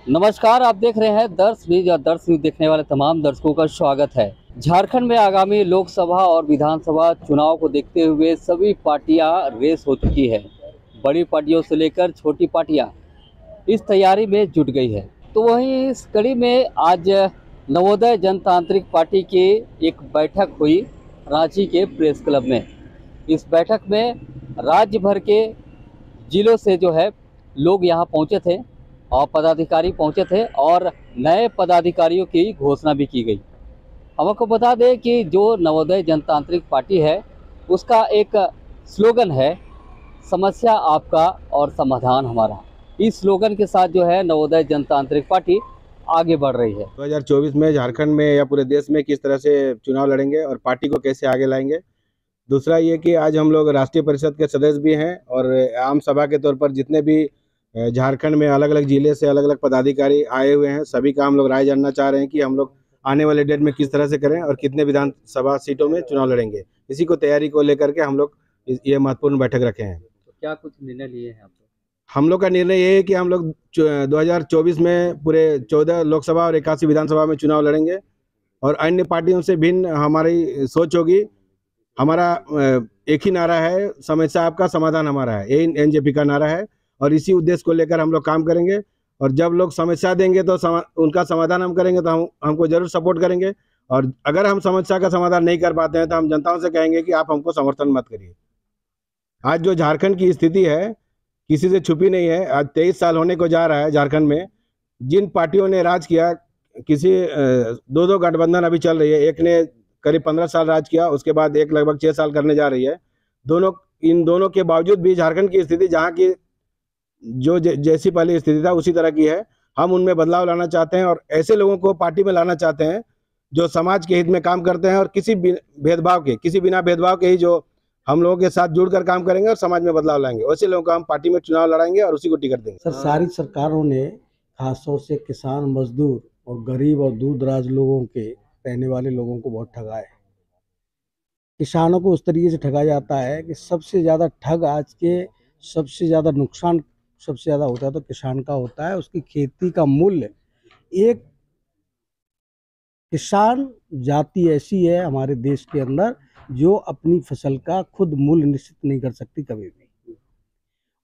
नमस्कार, आप देख रहे हैं दर्श न्यूज और दर्श न्यूज देखने वाले तमाम दर्शकों का स्वागत है। झारखंड में आगामी लोकसभा और विधानसभा चुनाव को देखते हुए सभी पार्टियां रेस हो चुकी है। बड़ी पार्टियों से लेकर छोटी पार्टियां इस तैयारी में जुट गई है। तो वहीं इस कड़ी में आज नवोदय जनतांत्रिक पार्टी की एक बैठक हुई रांची के प्रेस क्लब में। इस बैठक में राज्य भर के जिलों से जो है लोग यहाँ पहुँचे थे और पदाधिकारी पहुँचे थे और नए पदाधिकारियों की घोषणा भी की गई। हम आपको बता दें कि जो नवोदय जनतांत्रिक पार्टी है उसका एक स्लोगन है, समस्या आपका और समाधान हमारा। इस स्लोगन के साथ जो है नवोदय जनतांत्रिक पार्टी आगे बढ़ रही है। 2024 में झारखंड में या पूरे देश में किस तरह से चुनाव लड़ेंगे और पार्टी को कैसे आगे लाएंगे। दूसरा ये कि आज हम लोग राष्ट्रीय परिषद के सदस्य भी हैं और आम सभा के तौर पर जितने भी झारखंड में अलग अलग जिले से अलग अलग पदाधिकारी आए हुए हैं, सभी का हम लोग राय जानना चाह रहे हैं कि हम लोग आने वाले डेट में किस तरह से करें और कितने विधानसभा सीटों में चुनाव लड़ेंगे। इसी को तैयारी को लेकर के हम लोग ये महत्वपूर्ण बैठक रखे हैं। तो क्या कुछ निर्णय लिए हैं आप लोग? हम लोग का निर्णय ये है कि हम लोग 2024 में पूरे 14 लोकसभा और 81 विधानसभा में चुनाव लड़ेंगे और अन्य पार्टियों से भिन्न हमारी सोच होगी। हमारा एक ही नारा है, समस्या आपका समाधान हमारा है, यही एनजेपी का नारा है और इसी उद्देश्य को लेकर हम लोग काम करेंगे। और जब लोग समस्या देंगे तो उनका समाधान हम करेंगे, तो हमको जरूर सपोर्ट करेंगे। और अगर हम समस्या का समाधान नहीं कर पाते हैं तो हम जनताओं से कहेंगे कि आप हमको समर्थन मत करिए। आज जो झारखंड की स्थिति है किसी से छुपी नहीं है। आज 23 साल होने को जा रहा है झारखंड में। जिन पार्टियों ने राज किया, किसी दो गठबंधन अभी चल रही है। एक ने करीब 15 साल राज किया, उसके बाद एक लगभग 6 साल करने जा रही है। इन दोनों के बावजूद भी झारखंड की स्थिति जहाँ की जो जैसी पहले स्थिति था उसी तरह की है। हम उनमें बदलाव लाना चाहते हैं और ऐसे लोगों को पार्टी में लाना चाहते हैं जो समाज के हित में काम करते हैं और किसी बिना भेदभाव के ही जो हम लोगों के साथ जुड़कर काम करेंगे और समाज में बदलाव लाएंगे। वैसे लोगों को हम पार्टी में चुनाव लड़ाएंगे और उसी को टिकट देंगे। सर, सारी सरकारों ने खासतौर से किसान, मजदूर और गरीब और दूर दराज लोगों के रहने वाले लोगों को बहुत ठगा है। किसानों को उस तरीके से ठगा जाता है कि सबसे ज़्यादा ठग आज के सबसे ज़्यादा नुकसान सबसे ज़्यादा होता है तो किसान का होता है। उसकी खेती का मूल्य, एक किसान जाति ऐसी है हमारे देश के अंदर जो अपनी फसल का खुद मूल्य निश्चित नहीं कर सकती कभी भी,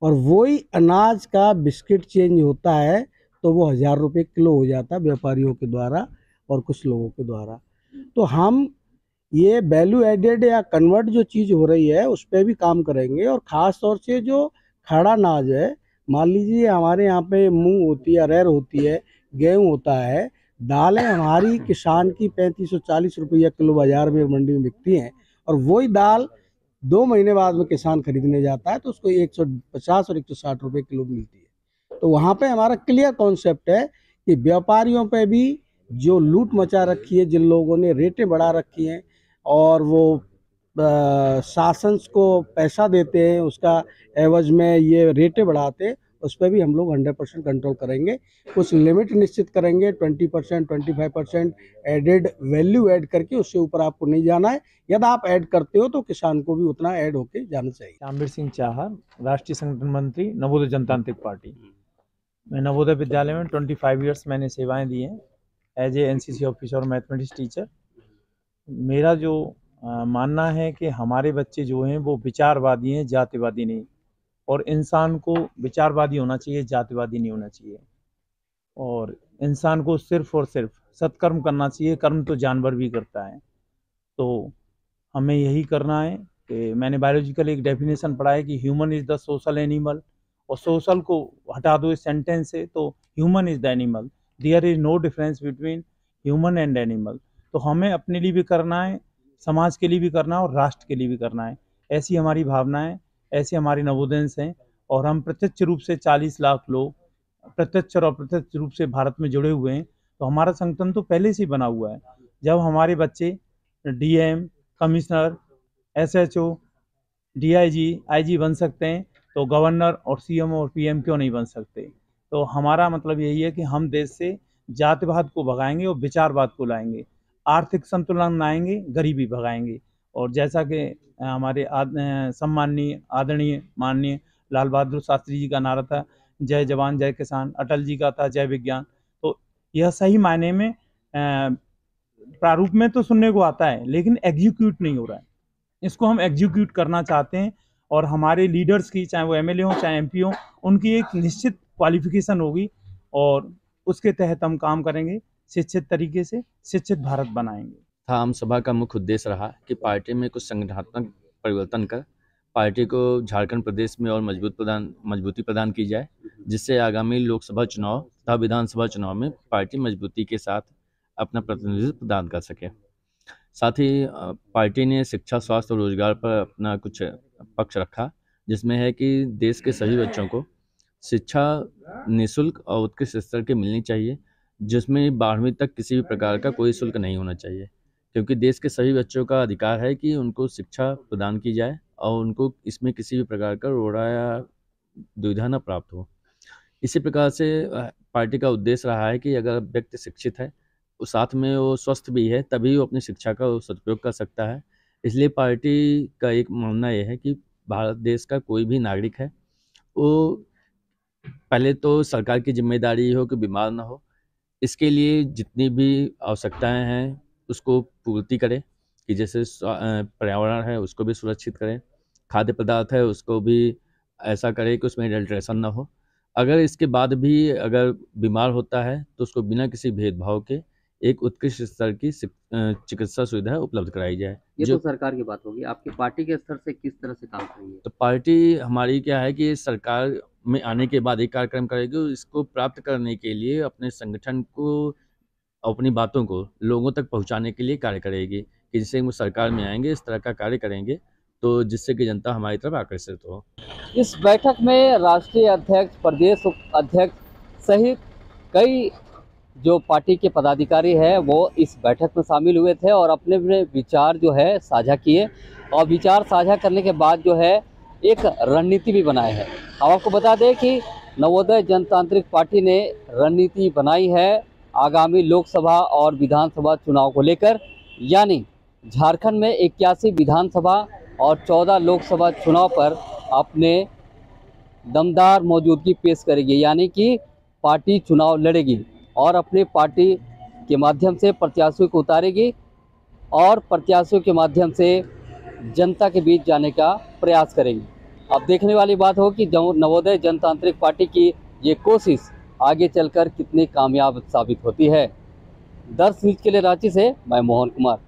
और वही अनाज का बिस्किट चेंज होता है तो वो 1000 रुपये किलो हो जाता है व्यापारियों के द्वारा और कुछ लोगों के द्वारा। तो हम ये वैल्यू एडेड या कन्वर्ट जो चीज़ हो रही है उस पर भी काम करेंगे। और ख़ास तौर से जो खड़ा अनाज है, मान लीजिए हमारे यहाँ पे मूंग होती है, अरहर होती है, गेहूँ होता है, दालें हमारी किसान की 3540 रुपया किलो बाजार में मंडी में बिकती हैं और वही दाल 2 महीने बाद में किसान खरीदने जाता है तो उसको 150 और 160 रुपये किलो मिलती है। तो वहाँ पे हमारा क्लियर कॉन्सेप्ट है कि व्यापारियों पे भी जो लूट मचा रखी है, जिन लोगों ने रेटें बढ़ा रखी हैं और वो शासन को पैसा देते हैं, उसका एवज में ये रेटें बढ़ाते हैं, उस पर भी हम लोग 100% कंट्रोल करेंगे। कुछ लिमिट निश्चित करेंगे, 20%, 25% एडेड वैल्यू ऐड करके, उससे ऊपर आपको नहीं जाना है। यदि आप ऐड करते हो तो किसान को भी उतना ऐड होके जाना चाहिए। शामवीर सिंह चाहा, राष्ट्रीय संगठन मंत्री, नवोदय जनतांत्रिक पार्टी। मैं नवोदय विद्यालय में 25 ईयर्स मैंने सेवाएं दी हैं एज ए एनसीसी ऑफिसर और मैथमेटिक्स टीचर। मेरा जो मानना है कि हमारे बच्चे जो हैं वो विचारवादी हैं, जातिवादी नहीं। और इंसान को विचारवादी होना चाहिए, जातिवादी नहीं होना चाहिए। और इंसान को सिर्फ और सिर्फ सत्कर्म करना चाहिए, कर्म तो जानवर भी करता है। तो हमें यही करना है कि मैंने बायोलॉजिकल एक डेफिनेशन पढ़ा है कि human is the social animal, और सोशल को हटा दो इस सेंटेंस से तो human is the animal, there is no difference between human and animal. तो हमें अपने लिए भी करना है, समाज के लिए भी करना है और राष्ट्र के लिए भी करना है। ऐसी हमारी भावना है, ऐसे हमारी नवोदयंस हैं। और हम प्रत्यक्ष रूप से 40 लाख लोग प्रत्यक्ष और अप्रत्यक्ष रूप से भारत में जुड़े हुए हैं। तो हमारा संगठन तो पहले से ही बना हुआ है। जब हमारे बच्चे DM, commissioner, SHO, DIG, IG बन सकते हैं तो गवर्नर और सीएम और पीएम क्यों नहीं बन सकते। तो हमारा मतलब यही है कि हम देश से जातिवाद को भगाएंगे और विचारवाद को लाएंगे, आर्थिक संतुलन लाएंगे, गरीबी भगाएंगे। और जैसा कि हमारे सम्माननीय, आदरणीय, माननीय लाल बहादुर शास्त्री जी का नारा था जय जवान जय किसान, अटल जी का था जय विज्ञान। तो यह सही मायने में प्रारूप में तो सुनने को आता है, लेकिन एग्जीक्यूट नहीं हो रहा है। इसको हम एग्जीक्यूट करना चाहते हैं, और हमारे लीडर्स की, चाहे वो एमएलए हो चाहे एमपी हो, उनकी एक निश्चित क्वालिफिकेशन होगी और उसके तहत हम काम करेंगे। शिक्षित तरीके से शिक्षित भारत बनाएंगे। आम सभा का मुख्य उद्देश्य रहा कि पार्टी में कुछ संगठनात्मक परिवर्तन कर पार्टी को झारखंड प्रदेश में और मजबूती प्रदान की जाए, जिससे आगामी लोकसभा चुनाव तथा विधानसभा चुनाव में पार्टी मजबूती के साथ अपना प्रतिनिधित्व प्रदान कर सके। साथ ही पार्टी ने शिक्षा, स्वास्थ्य और रोजगार पर अपना कुछ पक्ष रखा, जिसमें है कि देश के सभी बच्चों को शिक्षा निःशुल्क और उत्कृष्ट स्तर की मिलनी चाहिए, जिसमें 12वीं तक किसी भी प्रकार का कोई शुल्क नहीं होना चाहिए, क्योंकि देश के सभी बच्चों का अधिकार है कि उनको शिक्षा प्रदान की जाए और उनको इसमें किसी भी प्रकार का रोड़ा या दुविधा न प्राप्त हो। इसी प्रकार से पार्टी का उद्देश्य रहा है कि अगर व्यक्ति शिक्षित है, उस साथ में वो स्वस्थ भी है, तभी वो अपनी शिक्षा का सदुपयोग कर सकता है। इसलिए पार्टी का एक मानना यह है कि भारत देश का कोई भी नागरिक है, वो पहले तो सरकार की जिम्मेदारी हो कि बीमार ना हो, इसके लिए जितनी भी आवश्यकताएं हैं उसको पूर्ति करे, कि जैसे पर्यावरण है उसको भी सुरक्षित करें, खाद्य पदार्थ है उसको भी ऐसा करे कि उसमें एडल्ट्रेशन ना हो। अगर इसके बाद भी अगर बीमार होता है तो उसको बिना किसी भेदभाव के एक उत्कृष्ट स्तर की चिकित्सा सुविधा उपलब्ध कराई जाए। ये तो सरकार की बात होगी, आपकी पार्टी के स्तर से किस तरह से काम करेंगे? तो पार्टी हमारी क्या है कि सरकार में आने के बाद एक कार्यक्रम करेगी, इसको प्राप्त करने के लिए अपने संगठन को, अपनी बातों को लोगों तक पहुंचाने के लिए कार्य करेगी, कि जिससे वो सरकार में आएंगे इस तरह का कार्य करेंगे तो जिससे कि जनता हमारी तरफ आकर्षित हो। इस बैठक में राष्ट्रीय अध्यक्ष, प्रदेश अध्यक्ष सहित कई जो पार्टी के पदाधिकारी हैं वो इस बैठक में शामिल हुए थे और अपने अपने विचार जो है साझा किए, और विचार साझा करने के बाद जो है एक रणनीति भी बनाए है। अब आपको बता दें कि नवोदय जनतांत्रिक पार्टी ने रणनीति बनाई है आगामी लोकसभा और विधानसभा चुनाव को लेकर, यानी झारखंड में 81 विधानसभा और 14 लोकसभा चुनाव पर अपने दमदार मौजूदगी पेश करेगी, यानी कि पार्टी चुनाव लड़ेगी और अपने पार्टी के माध्यम से प्रत्याशियों को उतारेगी और प्रत्याशियों के माध्यम से जनता के बीच जाने का प्रयास करेगी। अब देखने वाली बात हो कि नवोदय जनतांत्रिक पार्टी की ये कोशिश आगे चलकर कितनी कामयाब साबित होती है। दर्श न्यूज के लिए रांची से मैं मोहन कुमार।